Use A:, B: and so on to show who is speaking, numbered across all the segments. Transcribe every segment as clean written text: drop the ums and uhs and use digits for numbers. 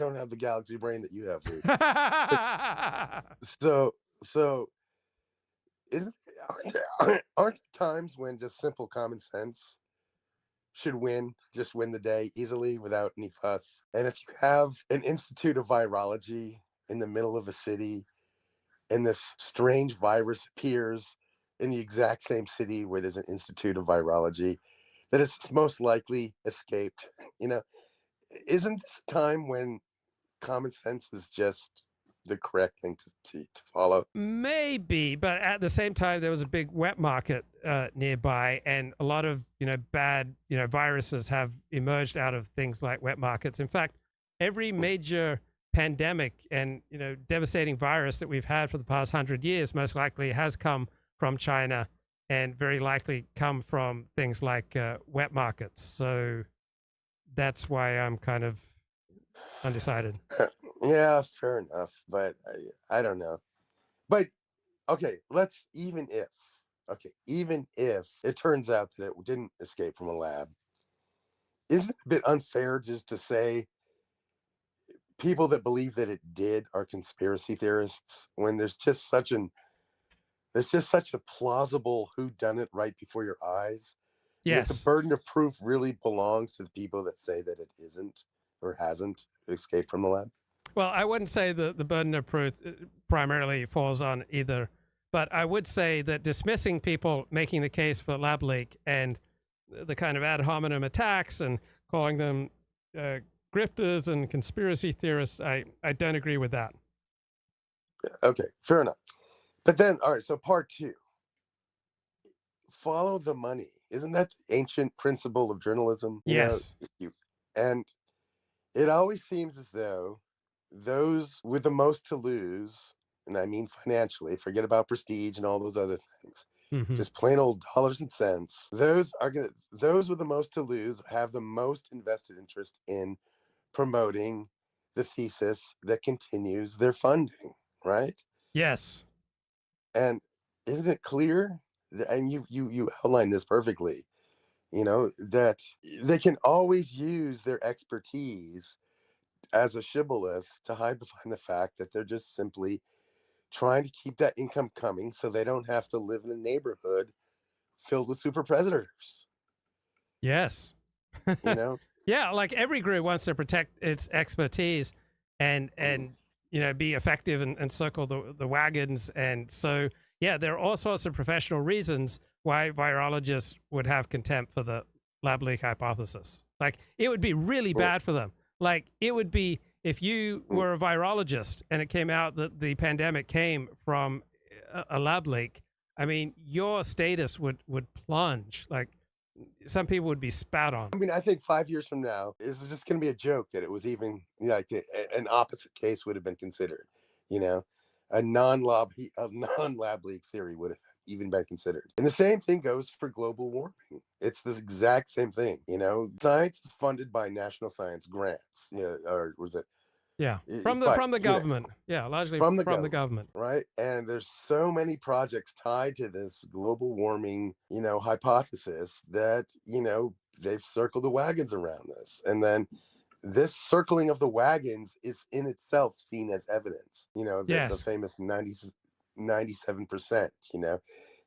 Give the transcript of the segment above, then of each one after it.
A: don't have the galaxy brain that you have, Luke. But so so isn't aren't there times when just simple common sense should win, just win the day easily without any fuss? And if you have an institute of virology in the middle of a city and this strange virus appears in the exact same city where there's an institute of virology that has most likely escaped, you know, isn't this a time when common sense is just the correct thing to follow?
B: Maybe, but at the same time, there was a big wet market nearby, and a lot of bad viruses have emerged out of things like wet markets. In fact, every major pandemic and devastating virus that we've had for the past 100 years most likely has come from China, and very likely come from things like wet markets. So that's why I'm kind of undecided.
A: Yeah, fair enough, but I don't know. But okay, let's even if it turns out that it didn't escape from a lab, isn't it a bit unfair just to say people that believe that it did are conspiracy theorists when there's just such a plausible who done it right before your eyes, and yet the
B: Yes.
A: burden of proof really belongs to the people that say that it isn't or hasn't escaped from the lab.
B: Well, I wouldn't say the burden of proof primarily falls on either, but I would say that dismissing people making the case for lab leak and the kind of ad hominem attacks and calling them grifters and conspiracy theorists, I don't agree with that.
A: Okay, fair enough. But then, all right, so part two, follow the money. Isn't that the ancient principle of journalism?
B: Yes.
A: If you and it always seems as though those with the most to lose, and I mean financially, forget about prestige and all those other things,
B: Hmm.
A: just plain old dollars and cents, those with the most to lose have the most invested interest in promoting the thesis that continues their funding, right?
B: Yes.
A: And isn't it clear and you outlined this perfectly, that they can always use their expertise as a shibboleth to hide behind the fact that they're just simply trying to keep that income coming so they don't have to live in a neighborhood filled with super predators,
B: Yes.
A: you know?
B: Yeah, like every group wants to protect its expertise and be effective and circle the wagons. And so yeah, there are all sorts of professional reasons why virologists would have contempt for the lab leak hypothesis. Like it would be really
A: Mm,
B: bad for them. Like it would be if you
A: mm.
B: were a virologist and it came out that the pandemic came from a lab leak. I mean, your status would plunge. Like some people would be spat on.
A: I mean, I think 5 years from now, this is just going to be a joke that it was even like an opposite case would have been considered, you know, a non-lab leak theory would have even been considered. And the same thing goes for global warming. It's this exact same thing, Science is funded by national science grants, or was it
B: Yeah, from the
A: but
B: from the government. Yeah, largely
A: from the
B: from the
A: government,
B: government.
A: right? And there's so many projects tied to this global warming, hypothesis that, they've circled the wagons around this. And then this circling of the wagons is in itself seen as evidence, the
B: Yes.
A: famous 97%,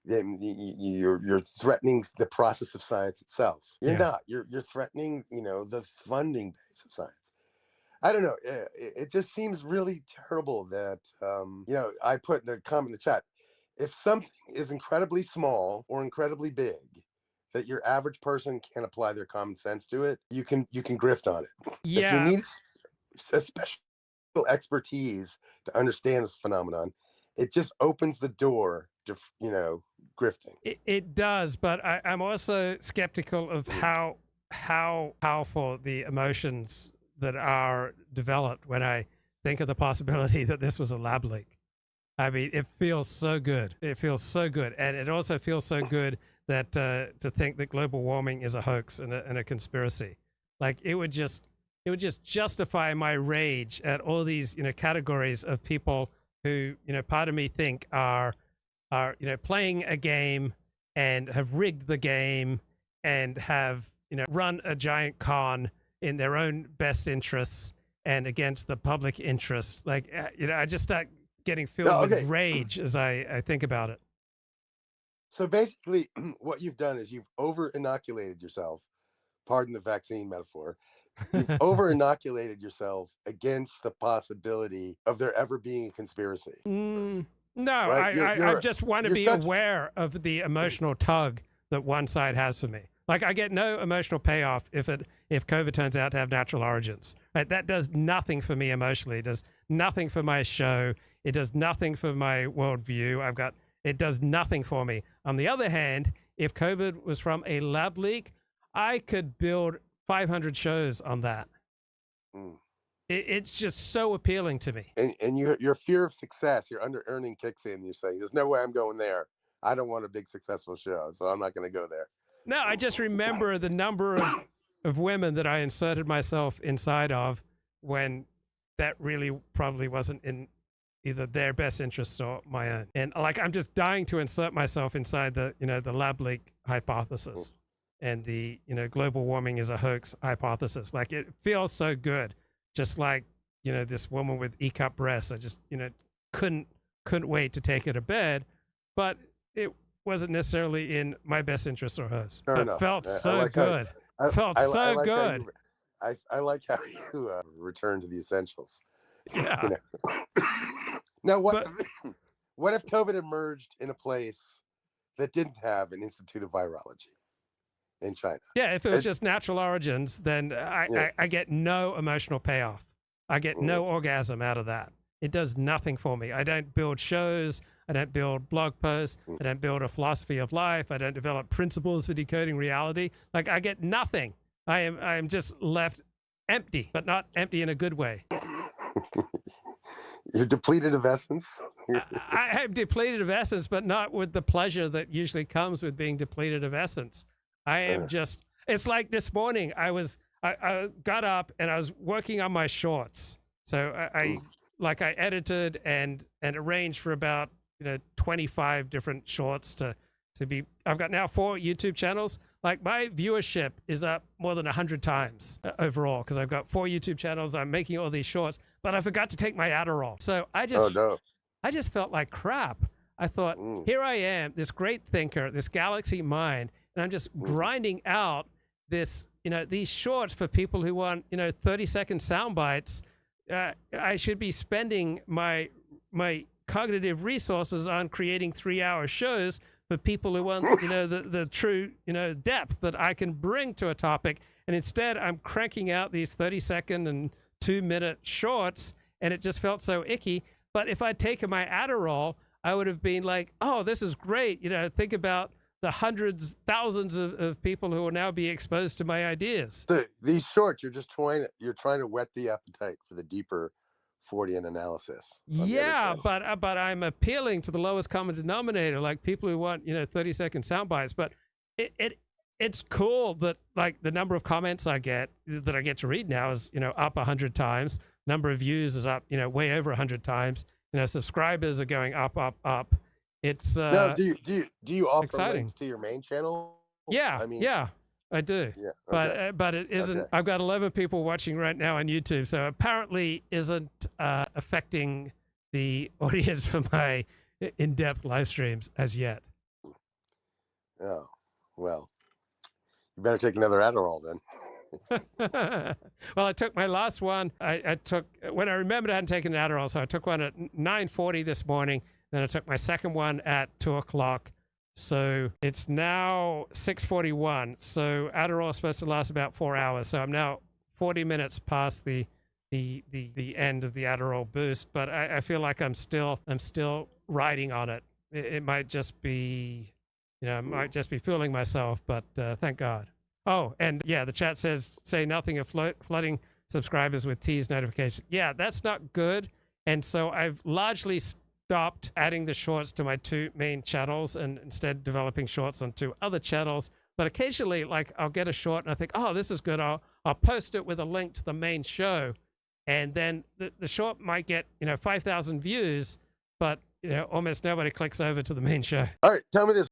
A: you're threatening the process of science itself. You're
B: Yeah.
A: not, you're threatening, the funding base of science. I don't know. It just seems really terrible that, I put in the comment in the chat. If something is incredibly small or incredibly big, that your average person can't apply their common sense to it, you can grift on it. If you
B: Yeah,
A: need a special expertise to understand this phenomenon, it just opens the door to, grifting.
B: it does, but I'm also skeptical of how powerful the emotions that are developed when I think of the possibility that this was a lab leak. I mean, it feels so good. It feels so good, and it also feels so good that to think that global warming is a hoax and a conspiracy. Like it would just justify my rage at all these categories of people who part of me think are playing a game and have rigged the game and have run a giant con in their own best interests and against the public interest. Like, I just start getting filled with rage as I think about it.
A: So basically, what you've done is you've over inoculated yourself. Pardon the vaccine metaphor. You've over inoculated yourself against the possibility of there ever being a conspiracy.
B: No,
A: right?
B: I just want to be aware of the emotional tug that one side has for me. Like, I get no emotional payoff if COVID turns out to have natural origins. Right? That does nothing for me emotionally. It does nothing for my show. It does nothing for my worldview. It does nothing for me. On the other hand, if COVID was from a lab leak, I could build 500 shows on that. It's just so appealing to me.
A: And your fear of success, your under earning kicks in. You're saying, there's no way I'm going there. I don't want a big successful show, so I'm not going to go there.
B: No, I just remember the number of women that I inserted myself inside of when that really probably wasn't in either their best interests or my own. And like, I'm just dying to insert myself inside the lab leak hypothesis and the, global warming is a hoax hypothesis. Like, it feels so good. Just like, this woman with E-cup breasts, I just, couldn't wait to take her to bed, but it wasn't necessarily in my best interest or hers. It felt so good. Felt so good.
A: I like how you return to the essentials.
B: Yeah.
A: Now, what if COVID emerged in a place that didn't have an Institute of Virology in China?
B: Yeah, if it was just natural origins, then I get no emotional payoff. I get no orgasm out of that. It does nothing for me. I don't build shows. I don't build blog posts. I don't build a philosophy of life. I don't develop principles for decoding reality. Like, I get nothing. I am just left empty, but not empty in a good way.
A: You're depleted of essence.
B: I am depleted of essence, but not with the pleasure that usually comes with being depleted of essence. I am just, it's like this morning, I got up and I was working on my shorts. So I edited and arranged for about 25 different shorts to be. I've got now 4 YouTube channels. Like, my viewership is up more than 100 times overall because I've got 4 YouTube channels. I'm making all these shorts, but I forgot to take my Adderall. So I just felt like crap. I thought, here I am, this great thinker, this galaxy mind, and I'm just grinding out this, these shorts for people who want, 30-second sound bites. I should be spending my cognitive resources on creating 3-hour shows for people who want, the true, depth that I can bring to a topic. And instead, I'm cranking out these 30-second and 2-minute shorts, and it just felt so icky. But if I'd taken my Adderall, I would have been like, oh, this is great. Think about the hundreds, thousands of people who will now be exposed to my ideas.
A: These shorts, you're trying to whet the appetite for the deeper Fortean analysis.
B: Yeah, but I'm appealing to the lowest common denominator, like people who want 30-second sound bites. But it's cool that, like, the number of comments I get to read now is up 100 times. Number of views is up way over 100 times. Subscribers are going up. It's
A: now, do you offer
B: exciting.
A: links to your main channel?
B: Yeah, I do.
A: Yeah, okay.
B: But it isn't. Okay. I've got 11 people watching right now on YouTube, so apparently isn't affecting the audience for my in-depth live streams as yet.
A: Oh, well, you better take another Adderall then.
B: Well, I took my last one. I took, when I remembered I hadn't taken an Adderall, so I took one at 9:40 this morning. Then I took my second one at 2 o'clock. So it's now 6:41. So Adderall is supposed to last about 4 hours. So I'm now 40 minutes past the end of the Adderall boost. But I feel like I'm still riding on it. It might just be, I might just be fooling myself. But thank God. Oh, and yeah, the chat says, say nothing of flooding subscribers with tease notifications. Yeah, that's not good. And so I've largely stopped adding the shorts to my 2 main channels and instead developing shorts on 2 other channels. But occasionally, like, I'll get a short and I think, oh, this is good. I'll post it with a link to the main show. And then the short might get, 5,000 views, but, almost nobody clicks over to the main show.
A: All right, tell me this.